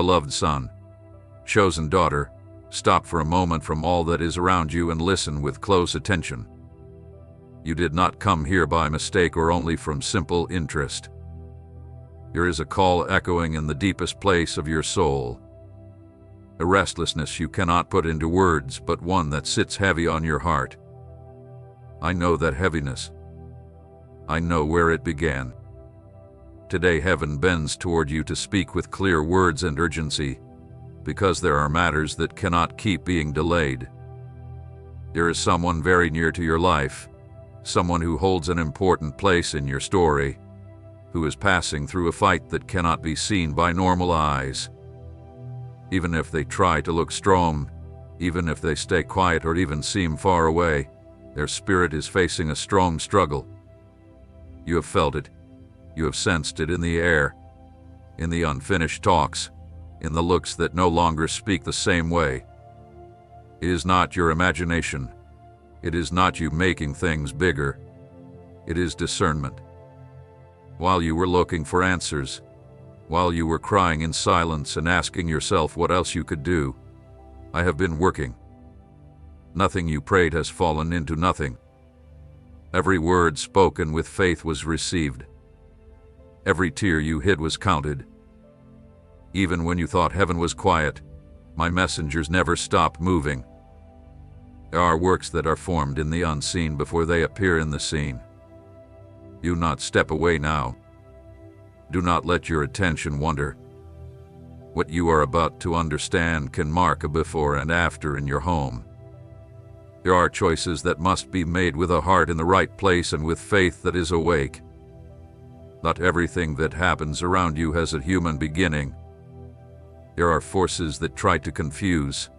beloved son, chosen daughter, stop for a moment from all that is around you and listen with close attention. You did not come here by mistake or only from simple interest. There is a call echoing in the deepest place of your soul. A restlessness you cannot put into words, but one that sits heavy on your heart. I know that heaviness. I know where it began. Today heaven bends toward you to speak with clear words and urgency, because there are matters that cannot keep being delayed. There is someone very near to your life, someone who holds an important place in your story, who is passing through a fight that cannot be seen by normal eyes. Even if they try to look strong, even if they stay quiet or even seem far away, their spirit is facing a strong struggle. You have felt it. You have sensed it in the air, in the unfinished talks, in the looks that no longer speak the same way. It is not your imagination. It is not you making things bigger. It is discernment. While you were looking for answers, while you were crying in silence and asking yourself what else you could do, I have been working. Nothing you prayed has fallen into nothing. Every word spoken with faith was received. Every tear you hid was counted. Even when you thought heaven was quiet, my messengers never stop moving. There are works that are formed in the unseen before they appear in the seen. Do not step away now. Do not let your attention wander. What you are about to understand can mark a before and after in your home. There are choices that must be made with a heart in the right place and with faith that is awake. Not everything that happens around you has a human beginning. There are forces that try to confuse,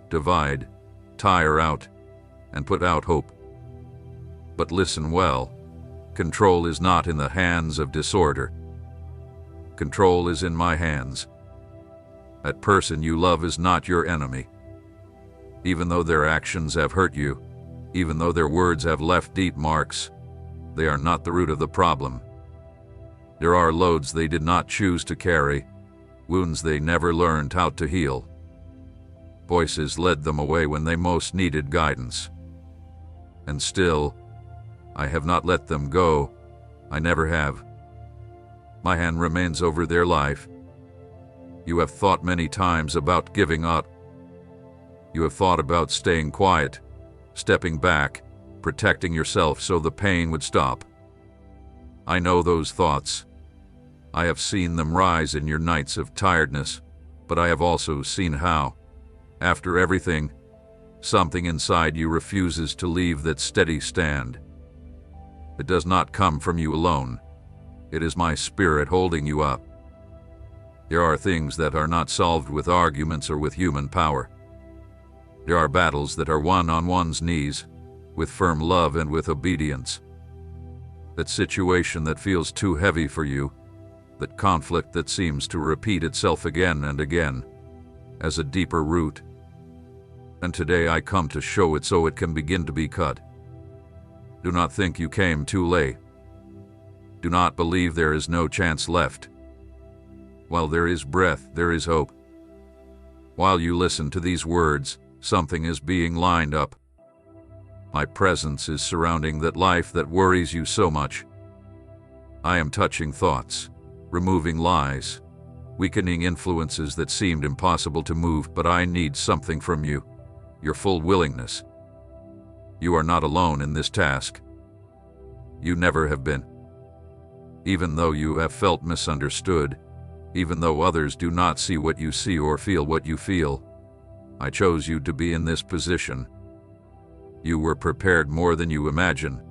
divide, tire out, and put out hope. But listen well. Control is not in the hands of disorder. Control is in my hands. That person you love is not your enemy. Even though their actions have hurt you, even though their words have left deep marks, they are not the root of the problem. There are loads they did not choose to carry, wounds they never learned how to heal. Voices led them away when they most needed guidance. And still, I have not let them go. I never have. My hand remains over their life. You have thought many times about giving up. You have thought about staying quiet, stepping back, protecting yourself so the pain would stop. I know those thoughts. I have seen them rise in your nights of tiredness, but I have also seen how, after everything, something inside you refuses to leave that steady stand. It does not come from you alone. It is my spirit holding you up. There are things that are not solved with arguments or with human power. There are battles that are won on one's knees, with firm love and with obedience. That situation that feels too heavy for you, that conflict that seems to repeat itself again and again, as a deeper root. And today I come to show it so it can begin to be cut. Do not think you came too late. Do not believe there is no chance left. While there is breath, there is hope. While you listen to these words, something is being lined up. My presence is surrounding that life that worries you so much. I am touching thoughts, removing lies, weakening influences that seemed impossible to move, but I need something from you, your full willingness. You are not alone in this task. You never have been. Even though you have felt misunderstood, even though others do not see what you see or feel what you feel, I chose you to be in this position. You were prepared more than you imagine.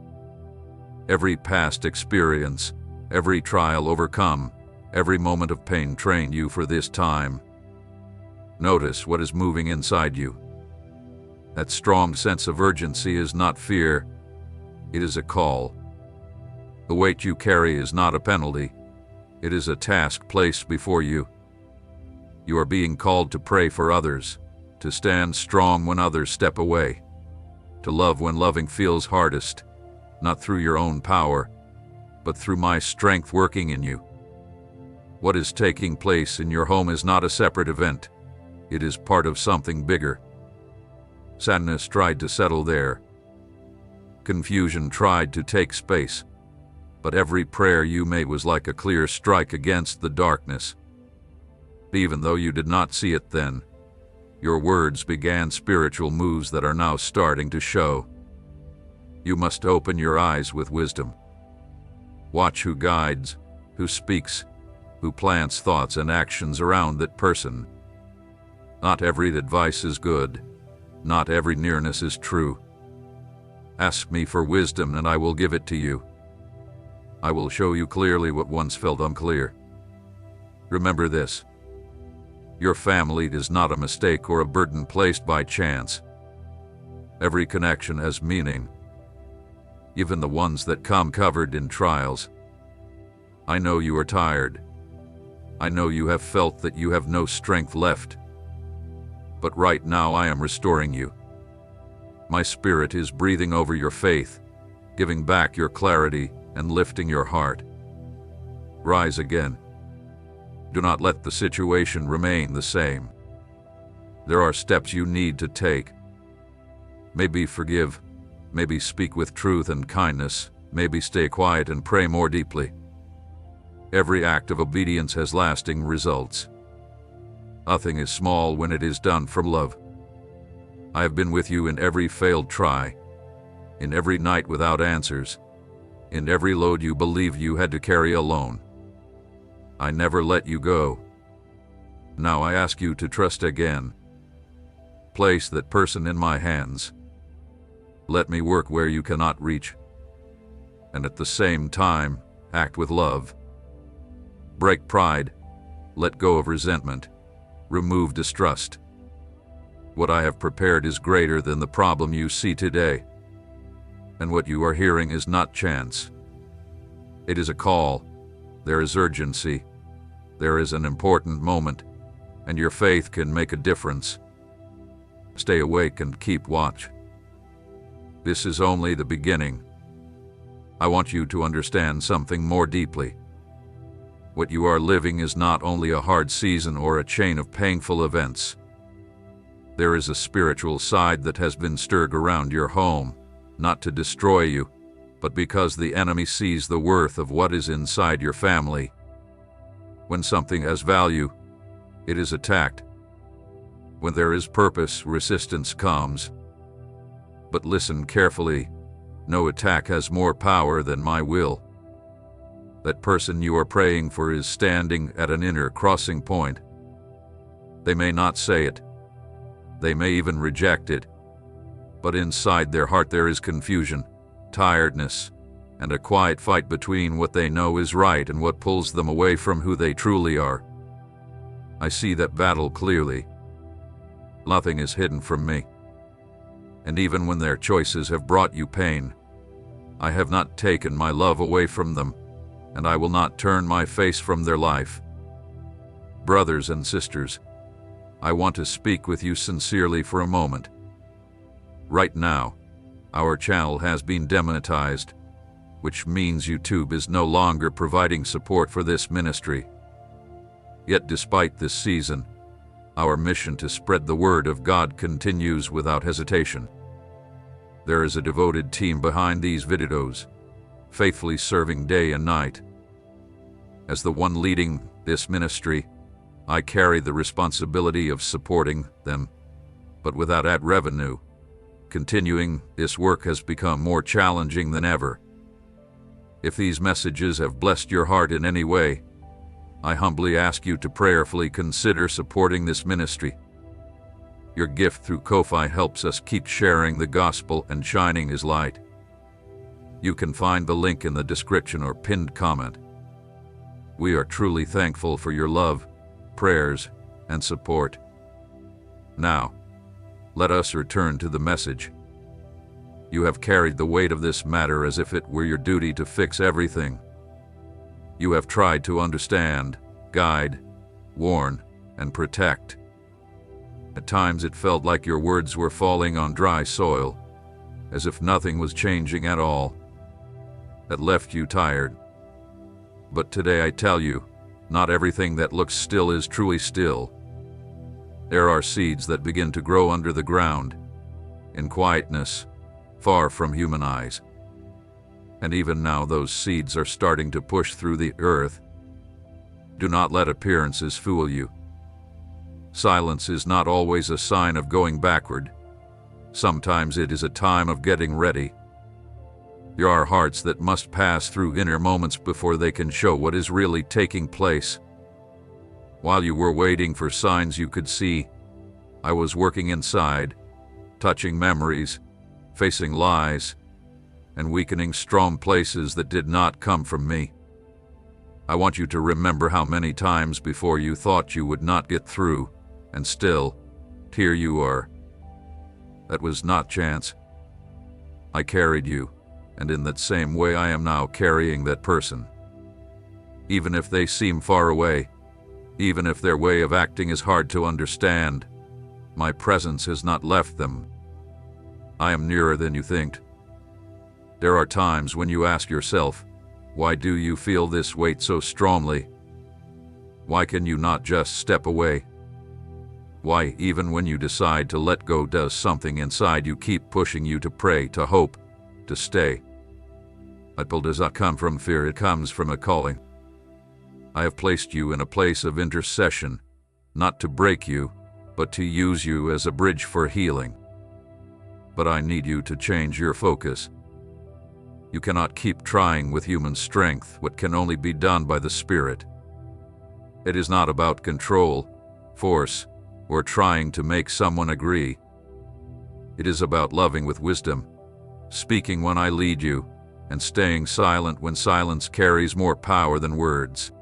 Every past experience, every trial overcome, every moment of pain trained you for this time. Notice what is moving inside you. That strong sense of urgency is not fear, it is a call. The weight you carry is not a penalty, it is a task placed before you. You are being called to pray for others, to stand strong when others step away, to love when loving feels hardest, not through your own power, but through my strength working in you. What is taking place in your home is not a separate event. It is part of something bigger. Sadness tried to settle there. Confusion tried to take space. But every prayer you made was like a clear strike against the darkness. Even though you did not see it then, your words began spiritual moves that are now starting to show. You must open your eyes with wisdom. Watch who guides, who speaks, who plants thoughts and actions around that person. Not every advice is good. Not every nearness is true. Ask me for wisdom and I will give it to you. I will show you clearly what once felt unclear. Remember this. Your family is not a mistake or a burden placed by chance. Every connection has meaning, even the ones that come covered in trials. I know you are tired. I know you have felt that you have no strength left. But right now I am restoring you. My Spirit is breathing over your faith, giving back your clarity and lifting your heart. Rise again. Do not let the situation remain the same. There are steps you need to take. Maybe forgive, maybe speak with truth and kindness, maybe stay quiet and pray more deeply. Every act of obedience has lasting results. Nothing is small when it is done from love. I have been with you in every failed try, in every night without answers, in every load you believed you had to carry alone. I never let you go. Now I ask you to trust again. Place that person in my hands. Let me work where you cannot reach. And at the same time, act with love. Break pride. Let go of resentment. Remove distrust. What I have prepared is greater than the problem you see today. And what you are hearing is not chance. It is a call. There is urgency. There is an important moment, and your faith can make a difference. Stay awake and keep watch. This is only the beginning. I want you to understand something more deeply. What you are living is not only a hard season or a chain of painful events. There is a spiritual side that has been stirred around your home, not to destroy you, but because the enemy sees the worth of what is inside your family. When something has value, it is attacked. When there is purpose, resistance comes. But listen carefully. No attack has more power than my will. That person you are praying for is standing at an inner crossing point. They may not say it. They may even reject it. But inside their heart there is confusion, tiredness, and a quiet fight between what they know is right and what pulls them away from who they truly are. I see that battle clearly. Nothing is hidden from me. And even when their choices have brought you pain, I have not taken my love away from them, and I will not turn my face from their life. Brothers and sisters, I want to speak with you sincerely for a moment. Right now, our channel has been demonetized, which means YouTube is no longer providing support for this ministry. Yet despite this season, our mission to spread the word of God continues without hesitation. There is a devoted team behind these videos, faithfully serving day and night. As the one leading this ministry, I carry the responsibility of supporting them, but without ad revenue. Continuing this work has become more challenging than ever. If these messages have blessed your heart in any way, I humbly ask you to prayerfully consider supporting this ministry. Your gift through Ko-Fi helps us keep sharing the gospel and shining His light. You can find the link in the description or pinned comment. We are truly thankful for your love, prayers, and support. Now, let us return to the message. You have carried the weight of this matter as if it were your duty to fix everything. You have tried to understand, guide, warn, and protect. At times it felt like your words were falling on dry soil, as if nothing was changing at all. That left you tired. But today I tell you, Not everything that looks still is truly still. There are seeds that begin to grow under the ground, in quietness, far from human eyes. And even now those seeds are starting to push through the earth. Do not let appearances fool you. Silence is not always a sign of going backward. Sometimes it is a time of getting ready. There are hearts that must pass through inner moments before they can show what is really taking place. While you were waiting for signs you could see, I was working inside, touching memories, facing lies, and weakening strong places that did not come from me. I want you to remember how many times before you thought you would not get through, and still, here you are. That was not chance. I carried you, and in that same way I am now carrying that person. Even if they seem far away, even if their way of acting is hard to understand, my presence has not left them. I am nearer than you think. There are times when you ask yourself, why do you feel this weight so strongly? Why can you not just step away? Why, even when you decide to let go, does something inside you keep pushing you to pray, to hope, to stay? That pull does not come from fear, it comes from a calling. I have placed you in a place of intercession, not to break you, but to use you as a bridge for healing. But I need you to change your focus. You cannot keep trying with human strength what can only be done by the Spirit. It is not about control, force, or trying to make someone agree. It is about loving with wisdom, speaking when I lead you, and staying silent when silence carries more power than words.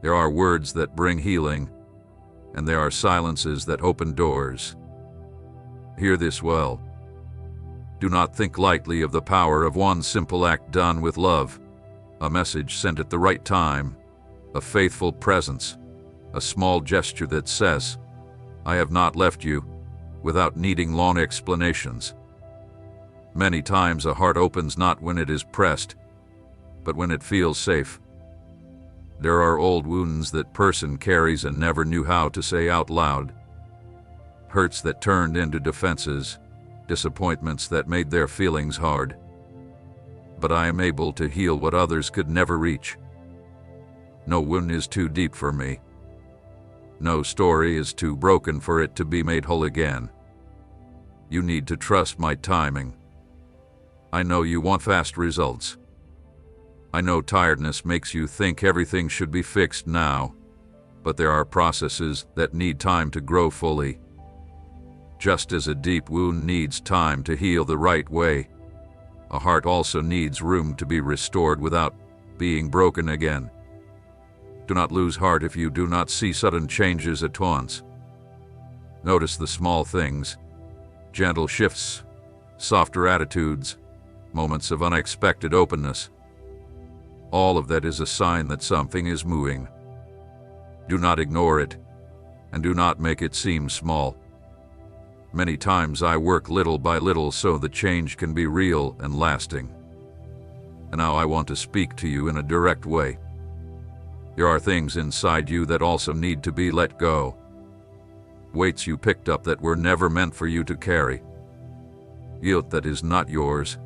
There are words that bring healing, and there are silences that open doors. Hear this well. Do not think lightly of the power of one simple act done with love, a message sent at the right time, a faithful presence, a small gesture that says, I have not left you, without needing long explanations. Many times a heart opens not when it is pressed, but when it feels safe. There are old wounds that person carries and never knew how to say out loud. Hurts that turned into defenses, disappointments that made their feelings hard. But I am able to heal what others could never reach. No wound is too deep for me. No story is too broken for it to be made whole again. You need to trust my timing. I know you want fast results. I know tiredness makes you think everything should be fixed now, but there are processes that need time to grow fully. Just as a deep wound needs time to heal the right way, a heart also needs room to be restored without being broken again. Do not lose heart if you do not see sudden changes at once. Notice the small things, gentle shifts, softer attitudes, moments of unexpected openness. All of that is a sign that something is moving. Do not ignore it, and do not make it seem small. Many times I work little by little so the change can be real and lasting. And now I want to speak to you in a direct way. There are things inside you that also need to be let go. Weights you picked up that were never meant for you to carry. Guilt that is not yours.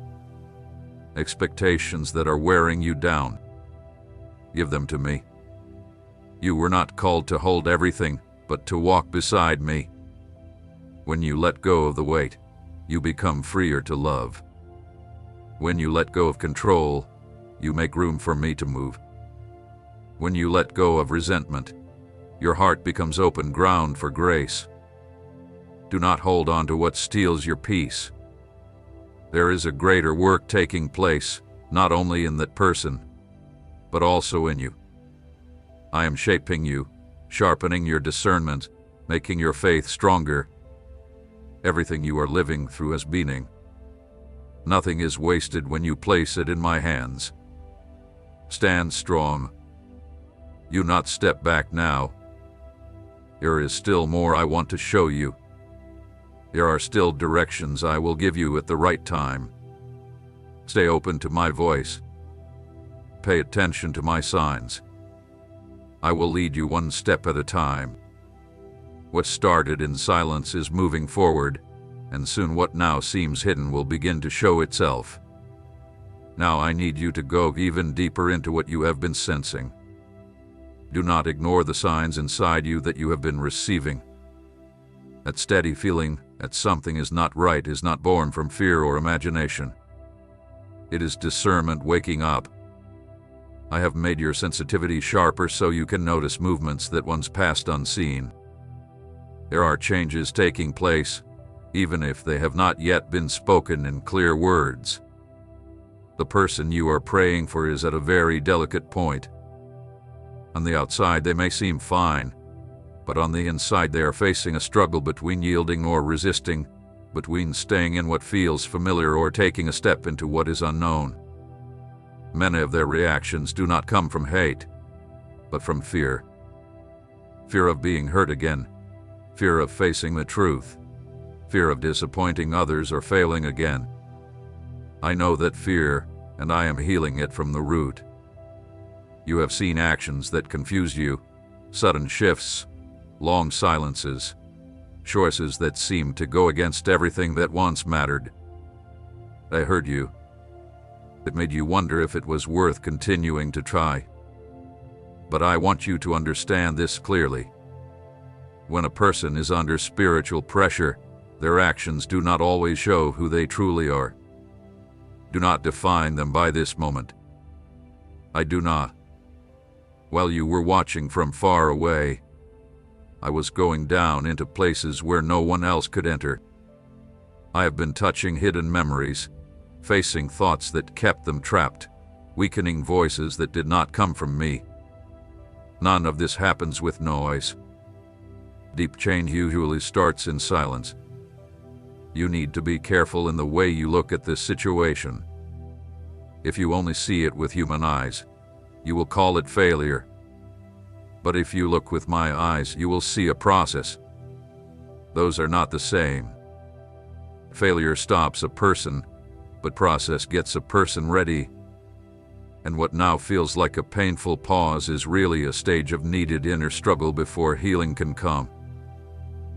Expectations that are wearing you down. Give them to me. You were not called to hold everything, but to walk beside me. When you let go of the weight, you become freer to love. When you let go of control, you make room for me to move. When you let go of resentment, your heart becomes open ground for grace. Do not hold on to what steals your peace. There is a greater work taking place, not only in that person, but also in you. I am shaping you, sharpening your discernment, making your faith stronger. Everything you are living through has meaning. Nothing is wasted when you place it in my hands. Stand strong. Do not step back now. There is still more I want to show you. There are still directions I will give you at the right time. Stay open to my voice. Pay attention to my signs. I will lead you one step at a time. What started in silence is moving forward, and soon what now seems hidden will begin to show itself. Now I need you to go even deeper into what you have been sensing. Do not ignore the signs inside you that you have been receiving. That steady feeling that something is not right is not born from fear or imagination. It is discernment waking up. I have made your sensitivity sharper so you can notice movements that once passed unseen. There are changes taking place, even if they have not yet been spoken in clear words. The person you are praying for is at a very delicate point. On the outside they may seem fine, but on the inside they are facing a struggle between yielding or resisting, between staying in what feels familiar or taking a step into what is unknown. Many of their reactions do not come from hate, but from fear. Fear of being hurt again, fear of facing the truth, fear of disappointing others or failing again. I know that fear, and I am healing it from the root. You have seen actions that confuse you, sudden shifts, long silences, choices that seem to go against everything that once mattered. I heard you. It made you wonder if it was worth continuing to try. But I want you to understand this clearly. When a person is under spiritual pressure, their actions do not always show who they truly are. Do not define them by this moment. I do not. While you were watching from far away, I was going down into places where no one else could enter. I have been touching hidden memories, facing thoughts that kept them trapped, weakening voices that did not come from me. None of this happens with noise. Deep change usually starts in silence. You need to be careful in the way you look at this situation. If you only see it with human eyes, you will call it failure. But if you look with my eyes, you will see a process. Those are not the same. Failure stops a person, but process gets a person ready. And what now feels like a painful pause is really a stage of needed inner struggle before healing can come.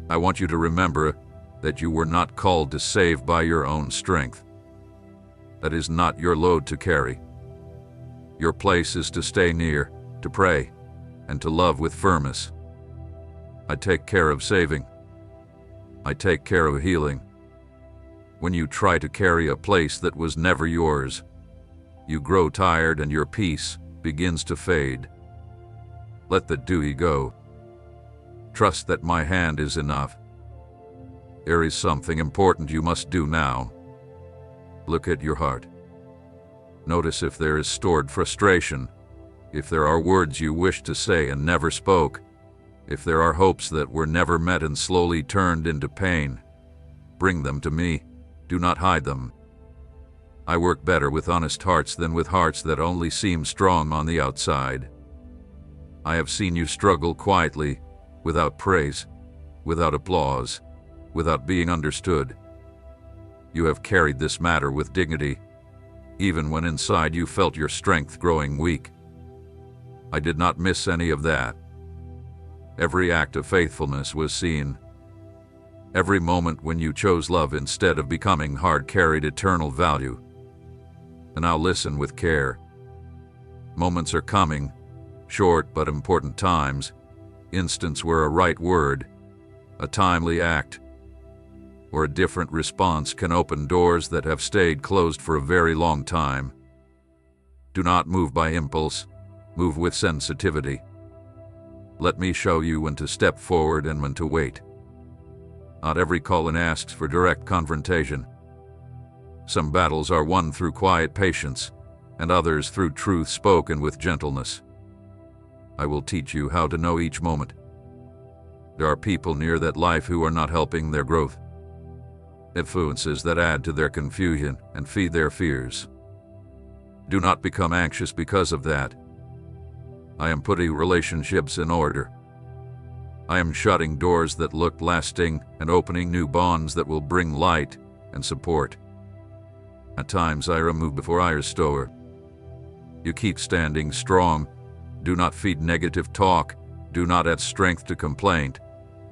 I want you to remember that you were not called to save by your own strength. That is not your load to carry. Your place is to stay near, to pray, and to love with firmness. I take care of saving. I take care of healing. When you try to carry a place that was never yours, you grow tired and your peace begins to fade. Let the dewy go. Trust that my hand is enough. There is something important you must do now. Look at your heart. Notice if there is stored frustration, if there are words you wish to say and never spoke, if there are hopes that were never met and slowly turned into pain. Bring them to me. Do not hide them. I work better with honest hearts than with hearts that only seem strong on the outside. I have seen you struggle quietly, without praise, without applause, without being understood. You have carried this matter with dignity, even when inside you felt your strength growing weak. I did not miss any of that. Every act of faithfulness was seen. Every moment when you chose love instead of becoming hard carried eternal value. And now listen with care. Moments are coming, short but important times, instants where a right word, a timely act, or a different response can open doors that have stayed closed for a very long time. Do not move by impulse, move with sensitivity. Let me show you when to step forward and when to wait. Not every call-in asks for direct confrontation. Some battles are won through quiet patience, and others through truth spoken with gentleness. I will teach you how to know each moment. There are people near that life who are not helping their growth. Influences that add to their confusion and feed their fears. Do not become anxious because of that. I am putting relationships in order. I am shutting doors that looked lasting and opening new bonds that will bring light and support. At times I remove before I restore. You keep standing strong, Do not feed negative talk. Do not add strength to complaint.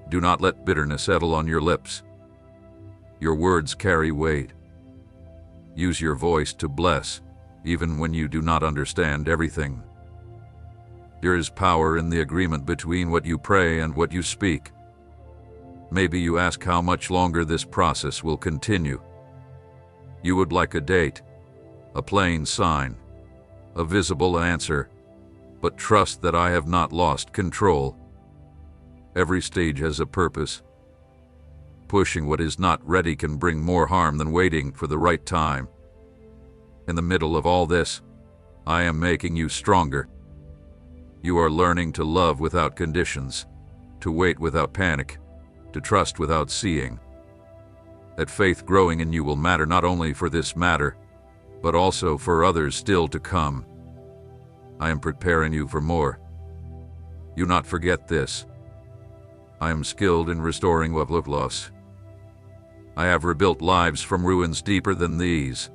Do not let bitterness settle on your lips. Your words carry weight. Use your voice to bless, even when you do not understand everything. There is power in the agreement between what you pray and what you speak. Maybe you ask how much longer this process will continue. You would like a date, a plain sign, a visible answer, but trust that I have not lost control. Every stage has a purpose. Pushing what is not ready can bring more harm than waiting for the right time. In the middle of all this, I am making you stronger. You are learning to love without conditions, to wait without panic, to trust without seeing. That faith growing in you will matter not only for this matter, but also for others still to come. I am preparing you for more. Do not forget this. I am skilled in restoring what was lost. I have rebuilt lives from ruins deeper than these.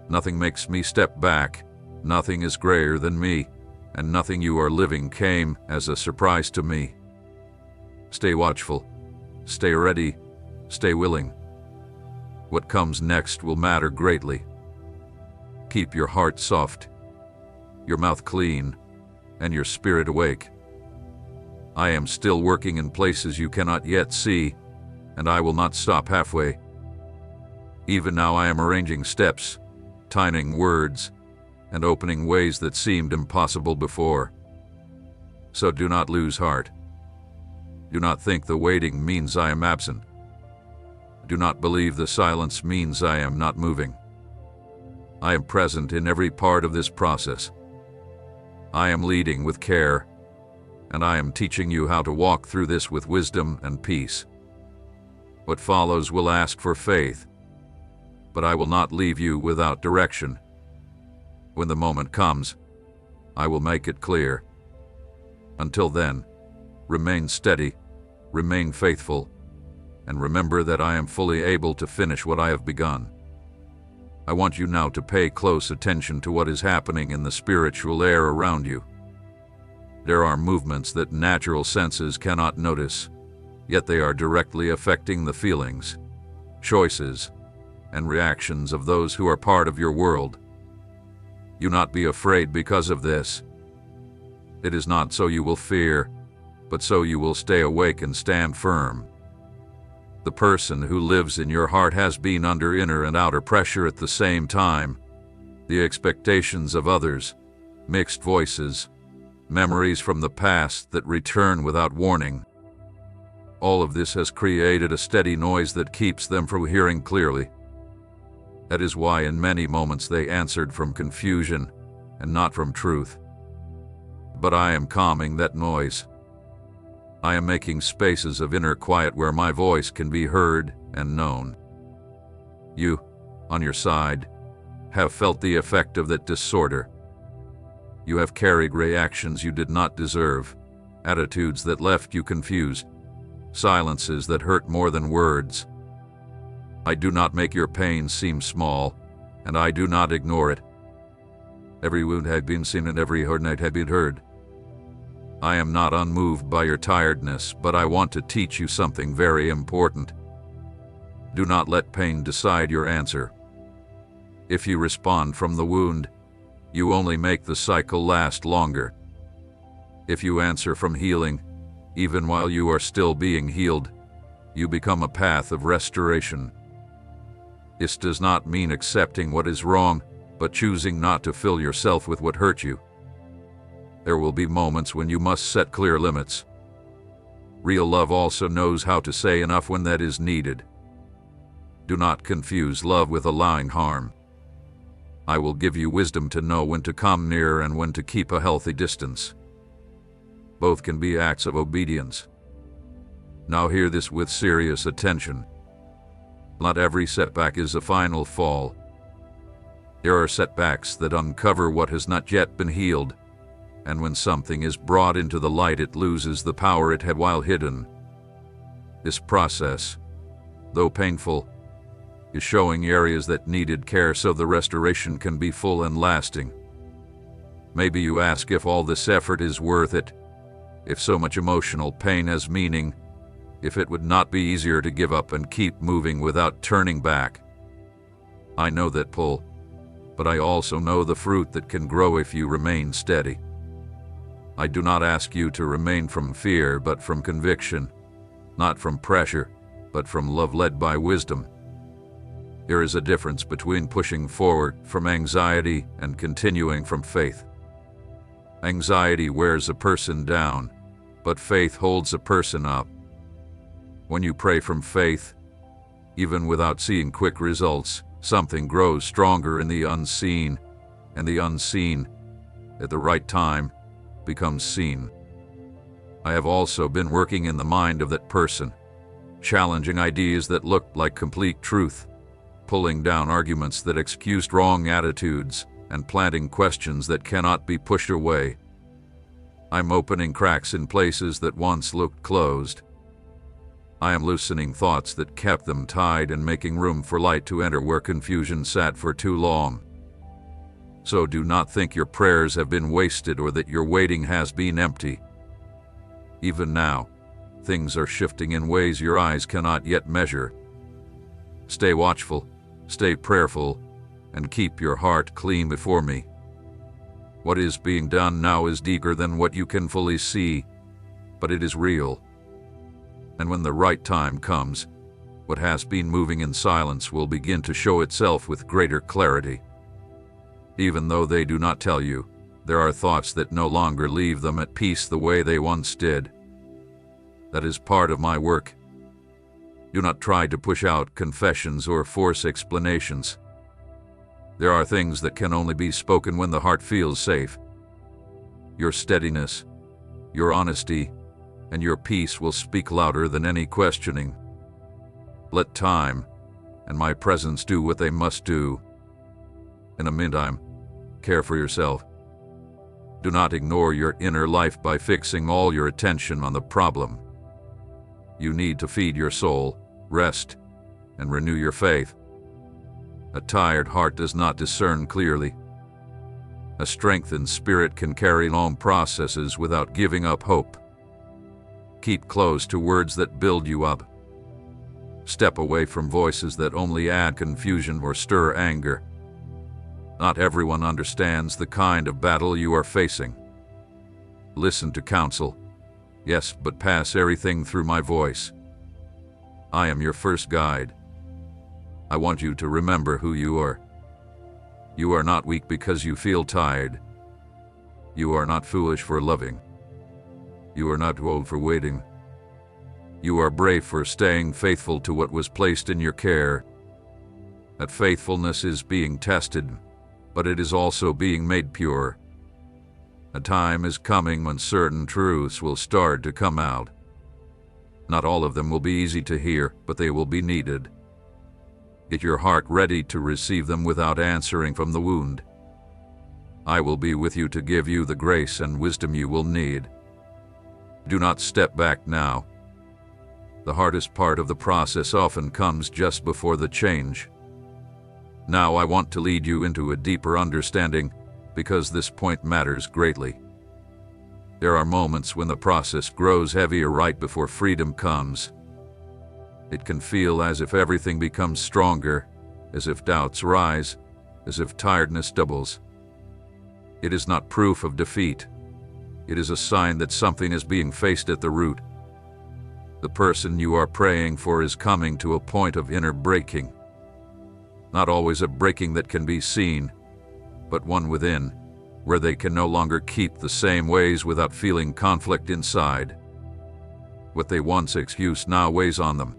Nothing makes me step back. Nothing is greater than me, and nothing you are living came as a surprise to me. Stay watchful. Stay ready. Stay willing. What comes next will matter greatly. Keep your heart soft, your mouth clean, and your spirit awake. I am still working in places you cannot yet see, and I will not stop halfway. Even now I am arranging steps, timing words, and opening ways that seemed impossible before. So do not lose heart. Do not think the waiting means I am absent. Do not believe the silence means I am not moving. I am present in every part of this process. I am leading with care, and I am teaching you how to walk through this with wisdom and peace. What follows will ask for faith, but I will not leave you without direction. When the moment comes, I will make it clear. Until then, remain steady, remain faithful, and remember that I am fully able to finish what I have begun. I want you now to pay close attention to what is happening in the spiritual air around you. There are movements that natural senses cannot notice, yet they are directly affecting the feelings, choices, and reactions of those who are part of your world. Do not be afraid because of this. It is not so you will fear, but so you will stay awake and stand firm. The person who lives in your heart has been under inner and outer pressure at the same time. The expectations of others, mixed voices, memories from the past that return without warning. All of this has created a steady noise that keeps them from hearing clearly. That is why in many moments they answered from confusion and not from truth. But I am calming that noise. I am making spaces of inner quiet where my voice can be heard and known. You, on your side, have felt the effect of that disorder. You have carried reactions you did not deserve, attitudes that left you confused, silences that hurt more than words. I do not make your pain seem small, and I do not ignore it. Every wound had been seen and every hurt night had been heard. I am not unmoved by your tiredness, but I want to teach you something very important. Do not let pain decide your answer. If you respond from the wound, you only make the cycle last longer. If you answer from healing, even while you are still being healed, you become a path of restoration. This does not mean accepting what is wrong, but choosing not to fill yourself with what hurt you. There will be moments when you must set clear limits. Real love also knows how to say enough when that is needed. Do not confuse love with allowing harm. I will give you wisdom to know when to come near and when to keep a healthy distance. Both can be acts of obedience. Now hear this with serious attention. Not every setback is a final fall. There are setbacks that uncover what has not yet been healed, and when something is brought into the light, it loses the power it had while hidden. This process, though painful, is showing areas that needed care so the restoration can be full and lasting. Maybe you ask if all this effort is worth it, if so much emotional pain has meaning, if it would not be easier to give up and keep moving without turning back. I know that pull, but I also know the fruit that can grow if you remain steady. I do not ask you to remain from fear, but from conviction, not from pressure, but from love led by wisdom. There is a difference between pushing forward from anxiety and continuing from faith. Anxiety wears a person down, but faith holds a person up. When you pray from faith, even without seeing quick results, something grows stronger in the unseen, and the unseen, at the right time, becomes seen. I have also been working in the mind of that person, challenging ideas that looked like complete truth, pulling down arguments that excused wrong attitudes, and planting questions that cannot be pushed away. I'm opening cracks in places that once looked closed. I am loosening thoughts that kept them tied and making room for light to enter where confusion sat for too long. So do not think your prayers have been wasted or that your waiting has been empty. Even now, things are shifting in ways your eyes cannot yet measure. Stay watchful, stay prayerful, and keep your heart clean before me. What is being done now is deeper than what you can fully see, but it is real. And when the right time comes, what has been moving in silence will begin to show itself with greater clarity. Even though they do not tell you, there are thoughts that no longer leave them at peace the way they once did. That is part of my work. Do not try to push out confessions or force explanations. There are things that can only be spoken when the heart feels safe. Your steadiness, your honesty, and your peace will speak louder than any questioning. Let time and my presence do what they must do. In the meantime, care for yourself. Do not ignore your inner life by fixing all your attention on the problem. You need to feed your soul, rest, and renew your faith. A tired heart does not discern clearly. A strengthened spirit can carry long processes without giving up hope. Keep close to words that build you up. Step away from voices that only add confusion or stir anger. Not everyone understands the kind of battle you are facing. Listen to counsel, yes, but pass everything through my voice. I am your first guide. I want you to remember who you are. You are not weak because you feel tired. You are not foolish for loving. You are not old for waiting. You are brave for staying faithful to what was placed in your care. That faithfulness is being tested, but it is also being made pure. A time is coming when certain truths will start to come out. Not all of them will be easy to hear, but they will be needed. Get your heart ready to receive them without answering from the wound. I will be with you to give you the grace and wisdom you will need. Do not step back now. The hardest part of the process often comes just before the change. Now I want to lead you into a deeper understanding, because this point matters greatly. There are moments when the process grows heavier right before freedom comes. It can feel as if everything becomes stronger, as if doubts rise, as if tiredness doubles. It is not proof of defeat. It is a sign that something is being faced at the root. The person you are praying for is coming to a point of inner breaking. Not always a breaking that can be seen, but one within, where they can no longer keep the same ways without feeling conflict inside. What they once excused now weighs on them.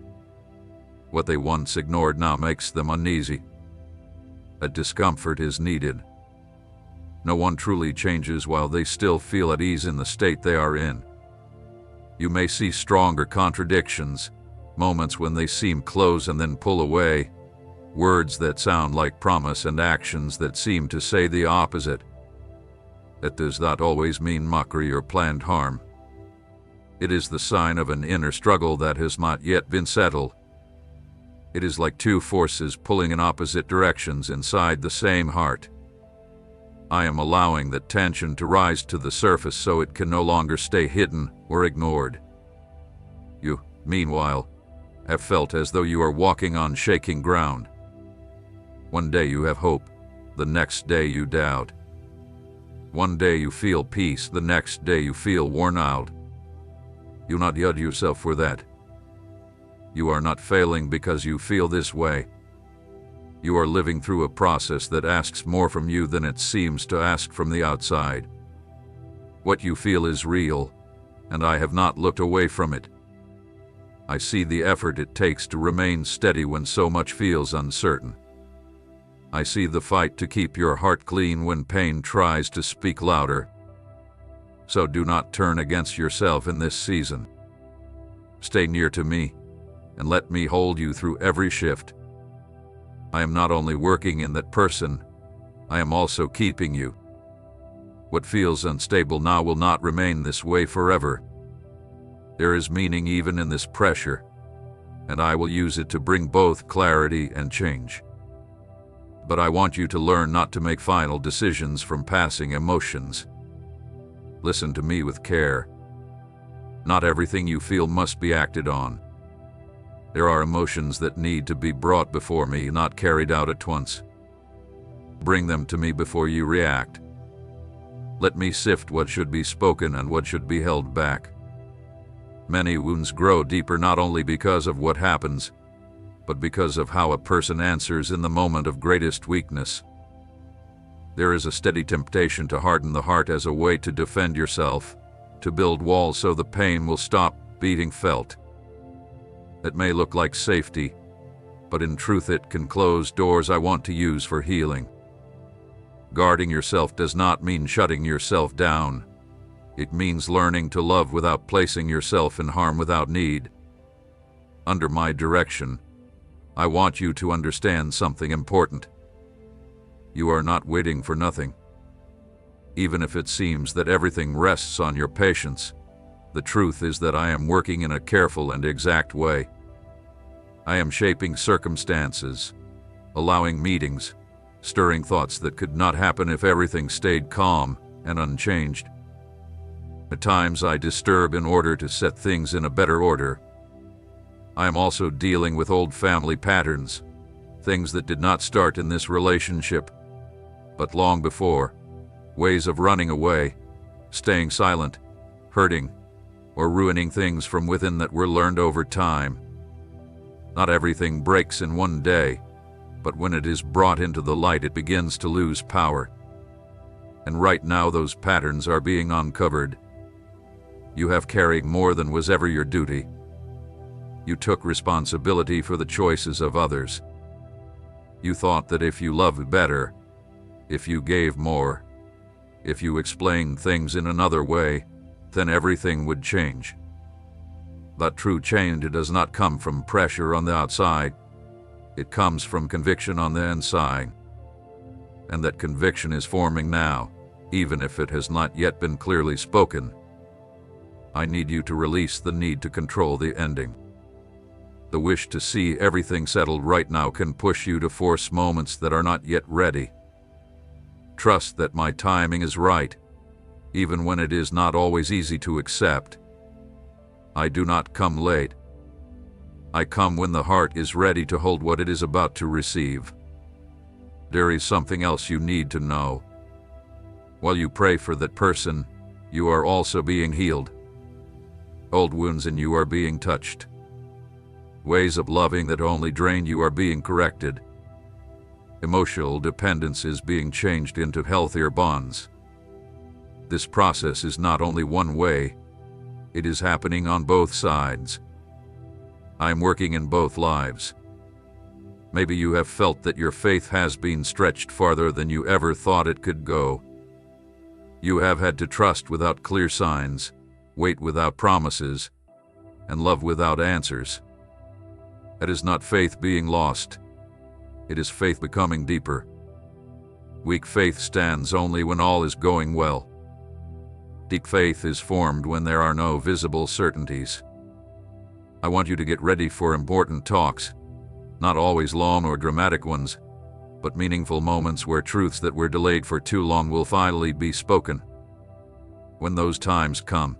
What they once ignored now makes them uneasy. A discomfort is needed. No one truly changes while they still feel at ease in the state they are in. You may see stronger contradictions, moments when they seem close and then pull away, words that sound like promise and actions that seem to say the opposite. That does not always mean mockery or planned harm. It is the sign of an inner struggle that has not yet been settled. It is like two forces pulling in opposite directions inside the same heart. I am allowing that tension to rise to the surface so it can no longer stay hidden or ignored. You, meanwhile, have felt as though you are walking on shaking ground. One day you have hope, the next day you doubt. One day you feel peace, the next day you feel worn out. You not judge yourself for that. You are not failing because you feel this way. You are living through a process that asks more from you than it seems to ask from the outside. What you feel is real, and I have not looked away from it. I see the effort it takes to remain steady when so much feels uncertain. I see the fight to keep your heart clean when pain tries to speak louder. So do not turn against yourself in this season. Stay near to me, and let me hold you through every shift. I am not only working in that person, I am also keeping you. What feels unstable now will not remain this way forever. There is meaning even in this pressure, and I will use it to bring both clarity and change. But I want you to learn not to make final decisions from passing emotions. Listen to me with care. Not everything you feel must be acted on. There are emotions that need to be brought before me, not carried out at once. Bring them to me before you react. Let me sift what should be spoken and what should be held back. Many wounds grow deeper not only because of what happens, but because of how a person answers in the moment of greatest weakness. There is a steady temptation to harden the heart as a way to defend yourself, to build walls so the pain will stop being felt. It may look like safety, but in truth it can close doors I want to use for healing. Guarding yourself does not mean shutting yourself down. It means learning to love without placing yourself in harm without need. Under my direction, I want you to understand something important. You are not waiting for nothing. Even if it seems that everything rests on your patience, the truth is that I am working in a careful and exact way. I am shaping circumstances, allowing meetings, stirring thoughts that could not happen if everything stayed calm and unchanged. At times I disturb in order to set things in a better order. I am also dealing with old family patterns, things that did not start in this relationship, but long before, ways of running away, staying silent, hurting, or ruining things from within that were learned over time. Not everything breaks in one day, but when it is brought into the light it begins to lose power. And right now those patterns are being uncovered. You have carried more than was ever your duty. You took responsibility for the choices of others. You thought that if you loved better, if you gave more, if you explained things in another way, then everything would change. But true change does not come from pressure on the outside. It comes from conviction on the inside. And that conviction is forming now, even if it has not yet been clearly spoken. I need you to release the need to control the ending. The wish to see everything settled right now can push you to force moments that are not yet ready. Trust that my timing is right, even when it is not always easy to accept. I do not come late. I come when the heart is ready to hold what it is about to receive. There is something else you need to know. While you pray for that person, you are also being healed. Old wounds in you are being touched. Ways of loving that only drained you are being corrected. Emotional dependence is being changed into healthier bonds. This process is not only one way, it is happening on both sides. I am working in both lives. Maybe you have felt that your faith has been stretched farther than you ever thought it could go. You have had to trust without clear signs, wait without promises, and love without answers. It is not faith being lost. It is faith becoming deeper. Weak faith stands only when all is going well. Deep faith is formed when there are no visible certainties. I want you to get ready for important talks, not always long or dramatic ones, but meaningful moments where truths that were delayed for too long will finally be spoken. When those times come,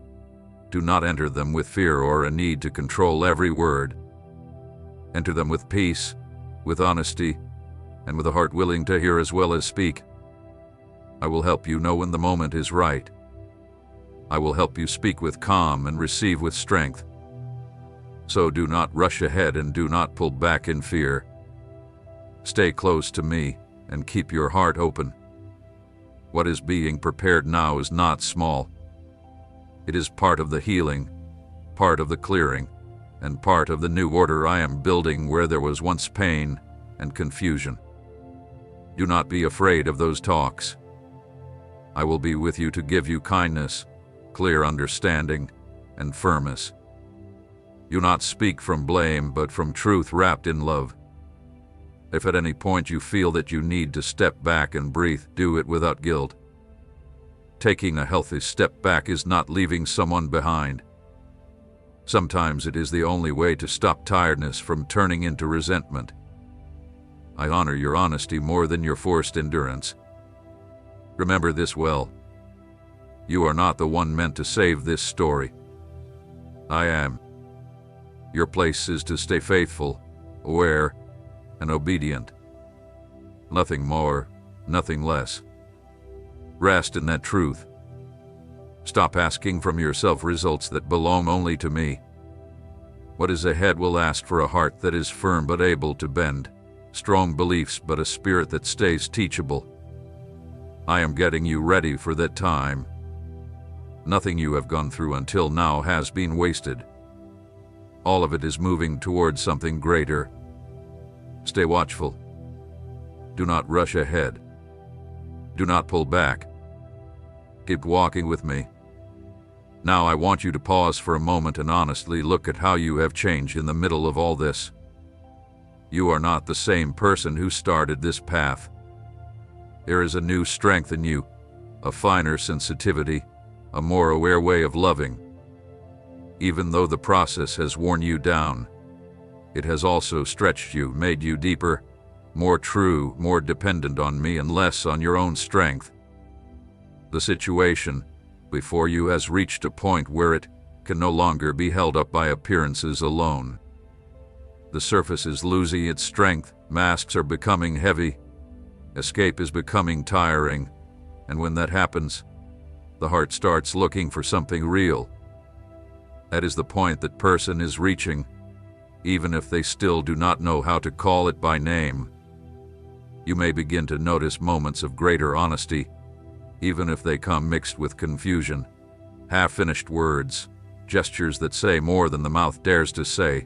do not enter them with fear or a need to control every word. Enter them with peace, with honesty, and with a heart willing to hear as well as speak. I will help you know when the moment is right. I will help you speak with calm and receive with strength. So do not rush ahead and do not pull back in fear. Stay close to me and keep your heart open. What is being prepared now is not small. It is part of the healing, part of the clearing, and part of the new order I am building where there was once pain and confusion. Do not be afraid of those talks. I will be with you to give you kindness, clear understanding, and firmness. Do not speak from blame, but from truth wrapped in love. If at any point you feel that you need to step back and breathe, do it without guilt. Taking a healthy step back is not leaving someone behind. Sometimes it is the only way to stop tiredness from turning into resentment. I honor your honesty more than your forced endurance. Remember this well. You are not the one meant to save this story. I am. Your place is to stay faithful, aware, and obedient. Nothing more, nothing less. Rest in that truth. Stop asking from yourself results that belong only to me. What is ahead will ask for a heart that is firm but able to bend, strong beliefs but a spirit that stays teachable. I am getting you ready for that time. Nothing you have gone through until now has been wasted. All of it is moving towards something greater. Stay watchful. Do not rush ahead. Do not pull back. Keep walking with me. Now I want you to pause for a moment and honestly look at how you have changed in the middle of all this. You are not the same person who started this path. There is a new strength in you, a finer sensitivity, a more aware way of loving. Even though the process has worn you down, it has also stretched you, made you deeper, more true, more dependent on me and less on your own strength. The situation before you has reached a point where it can no longer be held up by appearances alone. The surface is losing its strength, masks are becoming heavy, escape is becoming tiring, and when that happens, the heart starts looking for something real. That is the point that person is reaching, even if they still do not know how to call it by name. You may begin to notice moments of greater honesty, even if they come mixed with confusion, half-finished words, gestures that say more than the mouth dares to say.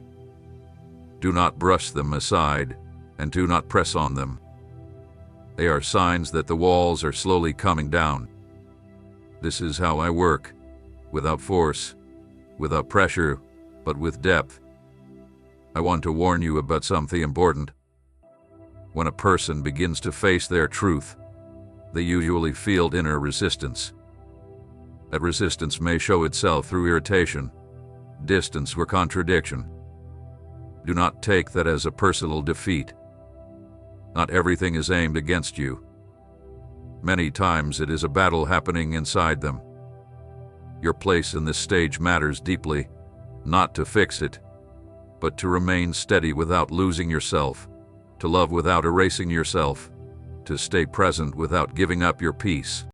Do not brush them aside, and do not press on them. They are signs that the walls are slowly coming down. This is how I work, without force, without pressure, but with depth. I want to warn you about something important. When a person begins to face their truth, they usually feel inner resistance. That resistance may show itself through irritation, distance, or contradiction. Do not take that as a personal defeat. Not everything is aimed against you. Many times it is a battle happening inside them. Your place in this stage matters deeply, not to fix it, but to remain steady without losing yourself, to love without erasing yourself, to stay present without giving up your peace.